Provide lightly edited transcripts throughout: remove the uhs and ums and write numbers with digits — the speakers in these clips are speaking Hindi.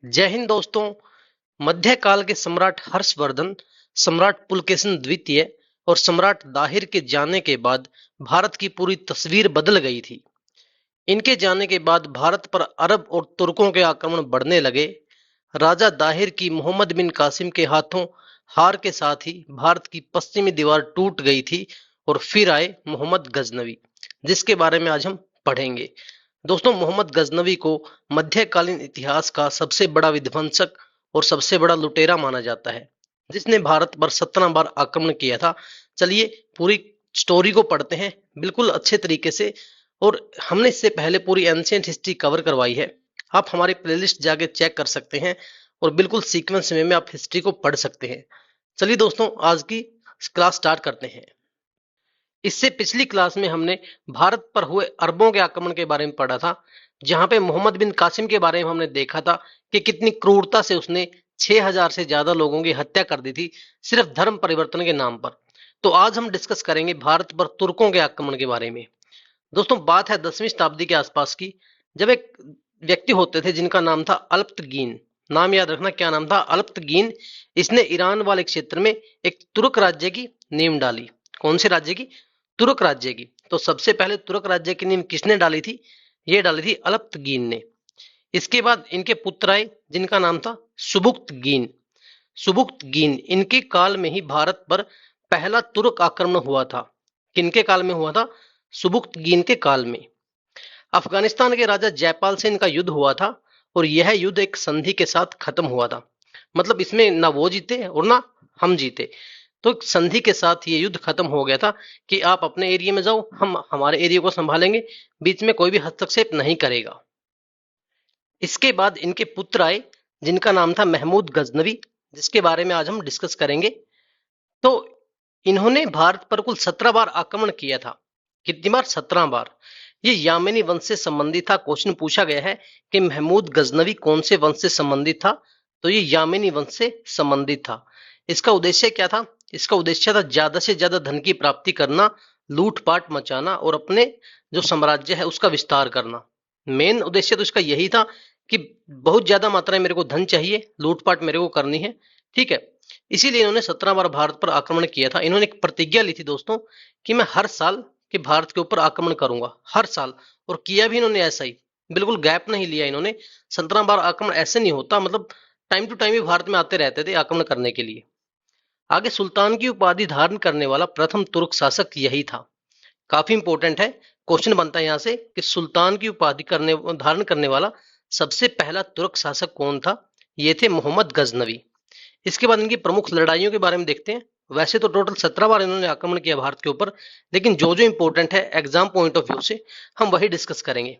जय हिंद दोस्तों। मध्यकाल के सम्राट हर्षवर्धन, सम्राट पुलकेशिन द्वितीय और सम्राट दाहिर के जाने के बाद भारत की पूरी तस्वीर बदल गई थी। इनके जाने के बाद भारत पर अरब और तुर्कों के आक्रमण बढ़ने लगे। राजा दाहिर की मोहम्मद बिन कासिम के हाथों हार के साथ ही भारत की पश्चिमी दीवार टूट गई थी और फिर आए मोहम्मद गजनवी, जिसके बारे में आज हम पढ़ेंगे। दोस्तों, मोहम्मद गजनवी को मध्यकालीन इतिहास का सबसे बड़ा विध्वंसक और सबसे बड़ा लुटेरा माना जाता है, जिसने भारत पर 17 बार आक्रमण किया था। चलिए पूरी स्टोरी को पढ़ते हैं बिल्कुल अच्छे तरीके से। और हमने इससे पहले पूरी एंशिएंट हिस्ट्री कवर करवाई है, आप हमारी प्लेलिस्ट जाके चेक कर सकते हैं और बिल्कुल सीक्वेंस में आप हिस्ट्री को पढ़ सकते हैं। चलिए दोस्तों, आज की क्लास स्टार्ट करते हैं। इससे पिछली क्लास में हमने भारत पर हुए अरबों के आक्रमण के बारे में पढ़ा था, जहां पे मोहम्मद बिन कासिम के बारे में हमने देखा था कि कितनी क्रूरता से उसने 6000 से ज्यादा लोगों की हत्या कर दी थी, सिर्फ धर्म परिवर्तन के नाम पर। तो आज हम डिस्कस करेंगे भारत पर तुर्कों के आक्रमण के बारे में। दोस्तों, बात है 10वीं शताब्दी के आसपास की, जब एक व्यक्ति होते थे जिनका नाम था अल्प्तगीन। नाम याद रखना, क्या नाम था? अल्प्तगीन। इसने ईरान वाले क्षेत्र में एक तुर्क राज्य की नींव डाली। कौन से राज्य की? तुर्क राज्य की। तो सबसे पहले तुर्क राज्य की नींव किसने डाली थी? ये डाली थी अल्प्तगीन ने। इसके बाद इनके पुत्र आए जिनका नाम था सुबुक्तगीन। सुबुक्तगीन, इनके काल में ही भारत पर पहला तुर्क आक्रमण हुआ था। किनके काल में हुआ था? सुबुक्तगीन के काल में। अफगानिस्तान के राजा जयपाल से इनका युद्ध हुआ था और यह युद्ध एक संधि के साथ खत्म हुआ था। मतलब इसमें ना वो जीते और ना हम जीते, तो एक संधि के साथ ये युद्ध खत्म हो गया था कि आप अपने एरिया में जाओ, हम हमारे एरिया को संभालेंगे, बीच में कोई भी हस्तक्षेप नहीं करेगा। इसके बाद इनके पुत्र आए जिनका नाम था महमूद गजनवी, जिसके बारे में आज हम डिस्कस करेंगे। तो इन्होंने भारत पर कुल 17 बार आक्रमण किया था। कितनी बार? 17 बार। ये यामेनी वंश से संबंधित था। क्वेश्चन पूछा गया है कि महमूद गजनवी कौन से वंश से संबंधित था, तो ये यामेनी वंश से संबंधित था। इसका उद्देश्य क्या था? इसका उद्देश्य था ज्यादा से ज्यादा धन की प्राप्ति करना, लूटपाट मचाना और अपने जो साम्राज्य है उसका विस्तार करना। मेन उद्देश्य तो इसका यही था कि बहुत ज्यादा मात्रा में मेरे को धन चाहिए, लूटपाट मेरे को करनी है। ठीक है, इसीलिए इन्होंने 17 बार भारत पर आक्रमण किया था। इन्होंने एक प्रतिज्ञा ली थी दोस्तों कि मैं हर साल कि भारत के ऊपर आक्रमण करूंगा, हर साल। और किया भी इन्होंने ऐसा ही, बिल्कुल गैप नहीं लिया इन्होंने। 17 बार आक्रमण ऐसे नहीं होता, मतलब टाइम टू टाइम ही भारत में आते रहते थे आक्रमण करने के लिए। आगे, सुल्तान की उपाधि धारण करने वाला प्रथम तुर्क शासक यही था। काफी इंपॉर्टेंट है, क्वेश्चन बनता है यहाँ से कि सुल्तान की उपाधि धारण करने वाला सबसे पहला तुर्क शासक कौन था? ये थे मोहम्मद गजनवी। इसके बाद इनकी प्रमुख लड़ाइयों के बारे में देखते हैं। वैसे तो टोटल 17 बार इन्होंने आक्रमण किया भारत के ऊपर, लेकिन जो जो इंपॉर्टेंट है एग्जाम पॉइंट ऑफ व्यू से हम वही डिस्कस करेंगे।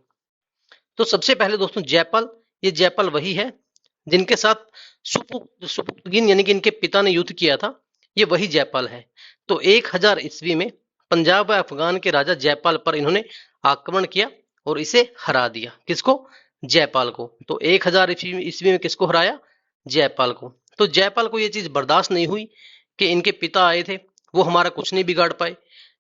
तो सबसे पहले दोस्तों जयपाल। ये जयपाल वही है जिनके साथ सुपुतगिन यानी कि इनके पिता ने युद्ध किया था, ये वही जयपाल है। तो 1000 ईस्वी में पंजाब व अफगान के राजा जयपाल पर इन्होंने आक्रमण किया और इसे हरा दिया। किसको? जयपाल को। तो 1000 ईस्वी में किसको हराया? जयपाल को। तो जयपाल को यह चीज बर्दाश्त नहीं हुई कि इनके पिता आए थे, वो हमारा कुछ नहीं बिगाड़ पाए,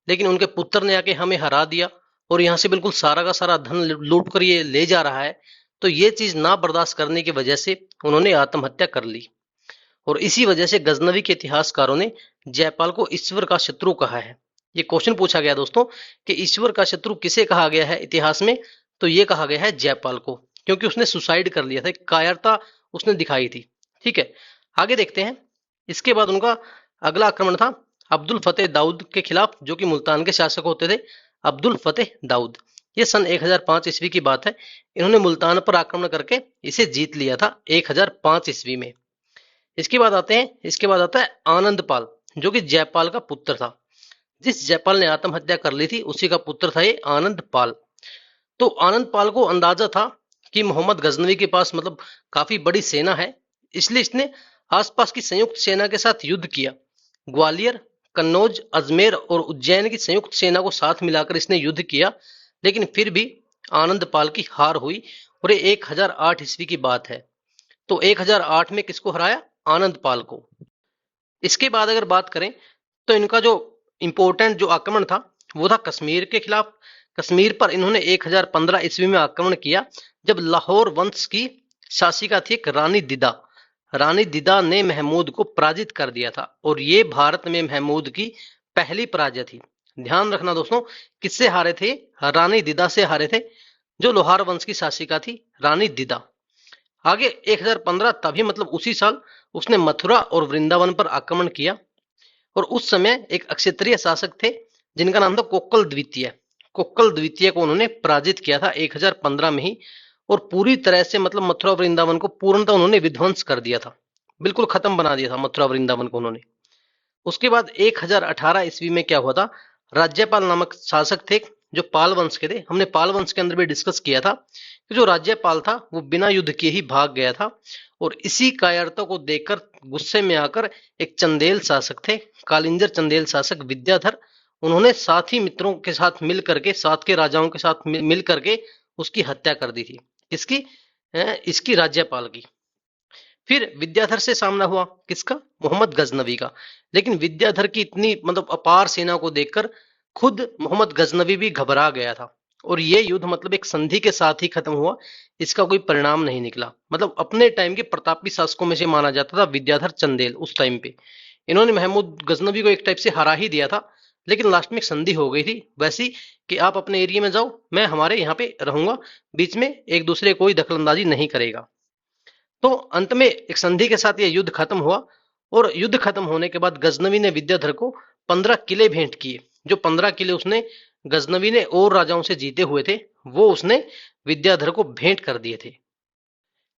लेकिन उनके पुत्र ने आके हमें हरा दिया और यहाँ से बिल्कुल सारा का सारा धन लूट कर ये ले जा रहा है। तो ये चीज ना बर्दाश्त करने की वजह से उन्होंने आत्महत्या कर ली। और इसी वजह से गजनवी के इतिहासकारों ने जयपाल को ईश्वर का शत्रु कहा है। ये क्वेश्चन पूछा गया दोस्तों कि ईश्वर का शत्रु किसे कहा गया है इतिहास में, तो ये कहा गया है जयपाल को, क्योंकि उसने सुसाइड कर लिया था, कायरता उसने दिखाई थी। ठीक है, आगे देखते हैं। इसके बाद उनका अगला आक्रमण था अब्दुल फतेह दाऊद के खिलाफ, जो कि मुल्तान के शासक होते थे। अब्दुल फतेह दाऊद, ये सन 1005 ईस्वी की बात है। इन्होंने मुल्तान पर आक्रमण करके इसे जीत लिया था 1005 ईस्वी में। इसके बाद आते हैं, इसके बाद आता है आनंदपाल, जो कि जयपाल का पुत्र था। जिस जयपाल ने आत्महत्या कर ली थी उसी का पुत्र था ये आनंदपाल। तो आनंदपाल को अंदाजा था कि मोहम्मद गजनवी के पास मतलब काफी बड़ी सेना है, इसलिए इसने आसपास की संयुक्त सेना के साथ युद्ध किया। ग्वालियर, कन्नौज, अजमेर और उज्जैन की संयुक्त सेना को साथ मिलाकर इसने युद्ध किया, लेकिन फिर भी आनंदपाल की हार हुई और ये 1008 ईस्वी की बात है। तो 1008 में किसको हराया? आनंदपाल को। इसके बाद अगर बात करें तो इनका जो इंपॉर्टेंट जो आक्रमण था वो था कश्मीर के खिलाफ। कश्मीर पर इन्होंने 1015 ईस्वी में आक्रमण किया, जब लाहौर वंश की शासिका थी एक रानी दिदा। रानी दिदा ने महमूद को पराजित कर दिया था और ये भारत में महमूद की पहली पराजय थी। ध्यान रखना दोस्तों, किससे हारे थे? रानी दिदा से हारे थे, जो लोहार वंश की शासिका थी, रानी दिदा। आगे 1015 तभी मतलब उसी साल उसने मथुरा और वृंदावन पर आक्रमण किया और उस समय एक अक्षत्रिय शासक थे जिनका नाम था कोक्कल द्वितीय। कोक्कल द्वितीय को उन्होंने पराजित किया था 1015 में ही और पूरी तरह से मतलब मथुरा वृंदावन को पूर्णतः उन्होंने विध्वंस कर दिया था, बिल्कुल खत्म बना दिया था मथुरा वृंदावन को उन्होंने। उसके बाद 1018 ईस्वी में क्या हुआ था? राज्यपाल नामक शासक थे जो पाल वंश के थे। हमने पाल वंश के अंदर भी डिस्कस किया था कि जो राज्यपाल था वो बिना युद्ध किए ही भाग गया था और इसी कायरता को देखकर गुस्से में आकर एक चंदेल शासक थे, कालिंजर चंदेल शासक विद्याधर, उन्होंने साथी मित्रों के साथ मिल करके, साथ के राजाओं के साथ मिल करके उसकी हत्या कर दी थी। किसकी? इसकी, राज्यपाल की। फिर विद्याधर से सामना हुआ किसका? मोहम्मद गजनवी का। लेकिन विद्याधर की इतनी मतलब अपार सेना को देखकर खुद मोहम्मद गजनवी भी घबरा गया था और ये युद्ध मतलब एक संधि के साथ ही खत्म हुआ, इसका कोई परिणाम नहीं निकला। मतलब अपने टाइम के प्रतापी शासकों में से माना जाता था विद्याधर चंदेल उस टाइम पे। इन्होंने महमूद गजनवी को एक टाइप से हरा ही दिया था, लेकिन लास्ट में एक संधि हो गई थी वैसी कि आप अपने एरिया में जाओ, मैं हमारे यहाँ पे रहूंगा, बीच में एक दूसरे कोई दखलंदाजी नहीं करेगा। तो अंत में एक संधि के साथ यह युद्ध खत्म हुआ और युद्ध खत्म होने के बाद गजनवी ने विद्याधर को 15 किले भेंट किए। जो 15 किले उसने गजनवी ने और राजाओं से जीते हुए थे वो उसने विद्याधर को भेंट कर दिए थे।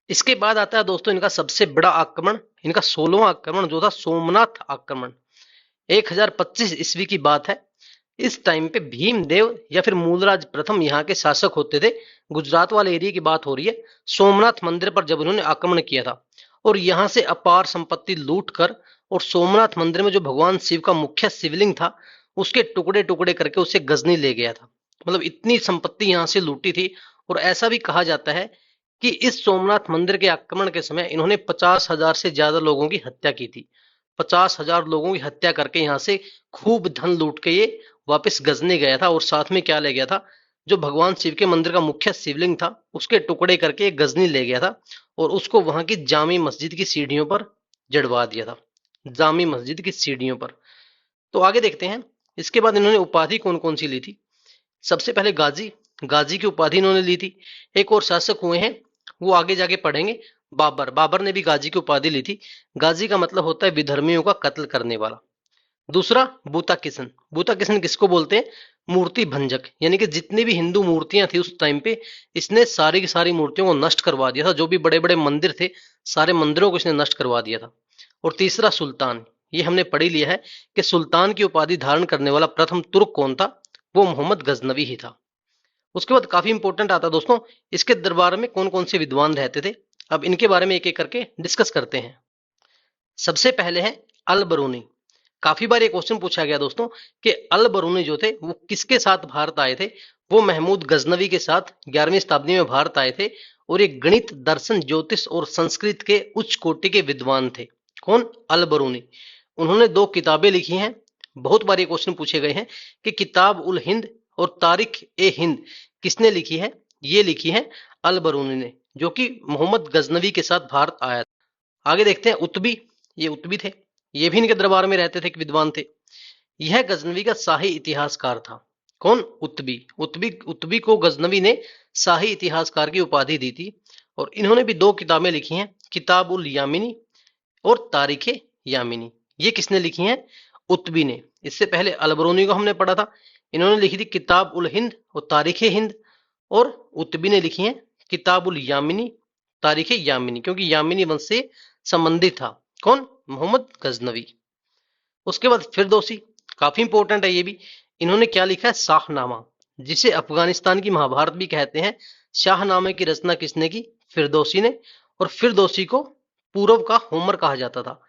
इसके बाद आता है दोस्तों इनका सबसे बड़ा आक्रमण, इनका 16वां आक्रमण जो था सोमनाथ आक्रमण। 1025 ईस्वी की बात है। इस टाइम पे भीमदेव या फिर मूलराज प्रथम यहाँ के शासक होते थे। गुजरात वाले एरिया की बात हो रही है। सोमनाथ मंदिर पर जब उन्होंने आक्रमण किया था और यहाँ से अपार संपत्ति लूट कर और सोमनाथ मंदिर में जो भगवान शिव का मुख्य शिवलिंग था उसके टुकड़े टुकड़े करके उसे गजनी ले गया था। मतलब इतनी संपत्ति यहाँ से लूटी थी और ऐसा भी कहा जाता है कि इस सोमनाथ मंदिर के आक्रमण के समय इन्होंने 50,000 से ज्यादा लोगों की हत्या की थी। 50,000 लोगों की हत्या करके यहाँ से खूब धन लूट के ये वापस गजनी गया था और साथ में क्या ले गया था? जो भगवान शिव के मंदिर का मुख्य शिवलिंग था उसके टुकड़े करके गजनी ले गया था और उसको वहां की जामी मस्जिद की सीढ़ियों पर जड़वा दिया था, जामी मस्जिद की सीढ़ियों पर। तो आगे देखते हैं इसके बाद इन्होंने उपाधि कौन कौन सी ली थी। सबसे पहले गाजी, गाजी की उपाधि इन्होंने ली थी। एक और शासक हुए हैं वो आगे जाके पढ़ेंगे, बाबर। बाबर ने भी गाजी की उपाधि ली थी। गाजी का मतलब होता है विधर्मियों का कत्ल करने वाला। दूसरा बूता किशन। बूता किशन किसको बोलते हैं? मूर्ति भंजक, यानी कि जितनी भी हिंदू मूर्तियां थी उस टाइम पे इसने सारी की सारी मूर्तियों को नष्ट करवा दिया था। जो भी बड़े बड़े मंदिर थे सारे मंदिरों को इसने नष्ट करवा दिया था। और तीसरा सुल्तान, ये हमने पढ़ ही लिया है कि सुल्तान की उपाधि धारण करने वाला प्रथम तुर्क कौन था? वो मोहम्मद गजनवी ही था। उसके बाद काफी इंपॉर्टेंट आता दोस्तों इसके दरबार में कौन कौन से विद्वान रहते थे। अब इनके बारे में एक एक करके डिस्कस करते हैं। सबसे पहले है अल बरूनी। काफी बार ये क्वेश्चन पूछा गया दोस्तों कि अल बरूनी जो थे वो किसके साथ भारत आए थे? वो महमूद गजनवी के साथ 11वीं शताब्दी में भारत आए थे और ये गणित, दर्शन, ज्योतिष और संस्कृत के उच्च कोटि के विद्वान थे। कौन? अल बरूनी। उन्होंने 2 किताबें लिखी हैं। बहुत बार ये क्वेश्चन पूछे गए हैं कि किताब उल हिंद और तारिख ए हिंद किसने लिखी है? ये लिखी है अल बरूनी ने, जो कि मोहम्मद गजनवी के साथ भारत आया था। आगे देखते हैं उतबी। ये उतबी थे, ये भी इनके दरबार में रहते थे, एक विद्वान थे। यह गजनवी का शाही इतिहासकार था। कौन? उतबी। उतबी उतबी को गजनवी ने शाही इतिहासकार की उपाधि दी थी और इन्होंने भी 2 किताबें लिखी हैं, किताब उल यामिनी और तारीख यामिनी। ये किसने लिखी हैं? उतबी ने। इससे पहले अलबरूनी को हमने पढ़ा था, इन्होंने लिखी थी किताब उल हिंद और तारीख हिंद, और उतबी ने लिखी है किताब उल यामिनी, तारीख यामिनी, क्योंकि यामिनी वंश से संबंधित था। कौन? मोहम्मद गजनवी। उसके बाद फिरदौसी, काफी इंपॉर्टेंट है ये भी। इन्होंने क्या लिखा है? शाहनामा, जिसे अफगानिस्तान की महाभारत भी कहते हैं। शाहनामे की रचना किसने की? फिरदौसी ने। और फिरदौसी को पूर्व का होमर कहा जाता था।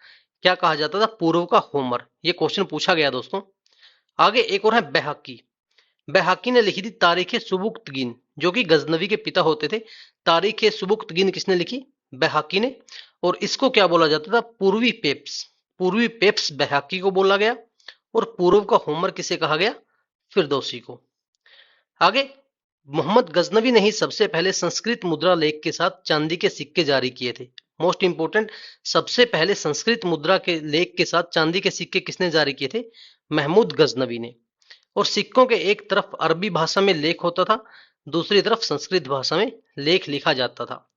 क्या कहा जाता था? पूर्व का होमर। ये क्वेश्चन पूछा गया दोस्तों। आगे एक और है बैहकी। बैहकी ने लिखी थी तारीख सुबुक्तगीन, जो कि गजनवी के पिता होते थे। तारीख सुबुक्तगीन किसने लिखी? बैहकी ने। और इसको क्या बोला जाता था? पूर्वी पेप्स। पूर्वी पेप्स बैहकी को बोला गया और पूर्व का होमर किसे कहा गया? फिरदौसी को। आगे मोहम्मद गजनवी ने ही सबसे पहले संस्कृत मुद्रा लेख के साथ चांदी के सिक्के जारी किए थे। मोस्ट इंपोर्टेंट, सबसे पहले संस्कृत मुद्रा के लेख के साथ चांदी के सिक्के किसने जारी किए थे? महमूद गजनवी ने। और सिक्कों के एक तरफ अरबी भाषा में लेख होता था, दूसरी तरफ संस्कृत भाषा में लेख लिखा जाता था।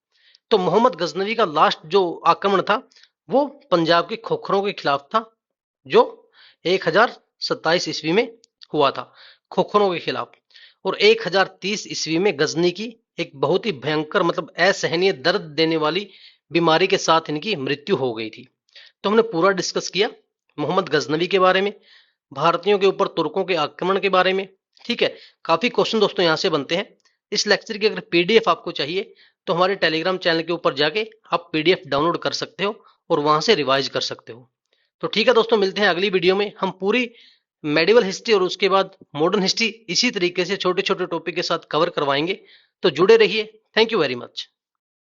तो मोहम्मद गजनवी का लास्ट जो आक्रमण था वो पंजाब के खोखरों के खिलाफ था, जो 1027 ईस्वी में हुआ था, खोखरों के खिलाफ। और 1030 ईस्वी में गजनी की एक बहुत ही भयंकर मतलब असहनीय दर्द देने वाली बीमारी के साथ इनकी मृत्यु हो गई थी। तो हमने पूरा डिस्कस किया मोहम्मद गजनवी के बारे में, भारतीयों के ऊपर तुर्कों के आक्रमण के बारे में। ठीक है, काफी क्वेश्चन दोस्तों यहाँ से बनते हैं। इस लेक्चर की अगर पीडीएफ आपको चाहिए तो हमारे टेलीग्राम चैनल के ऊपर जाके आप पीडीएफ डाउनलोड कर सकते हो और वहां से रिवाइज कर सकते हो। तो ठीक है दोस्तों, मिलते हैं अगली वीडियो में। हम पूरी मेडिवल हिस्ट्री और उसके बाद मॉडर्न हिस्ट्री इसी तरीके से छोटे छोटे टॉपिक के साथ कवर करवाएंगे। तो जुड़े रहिए। Thank you very much.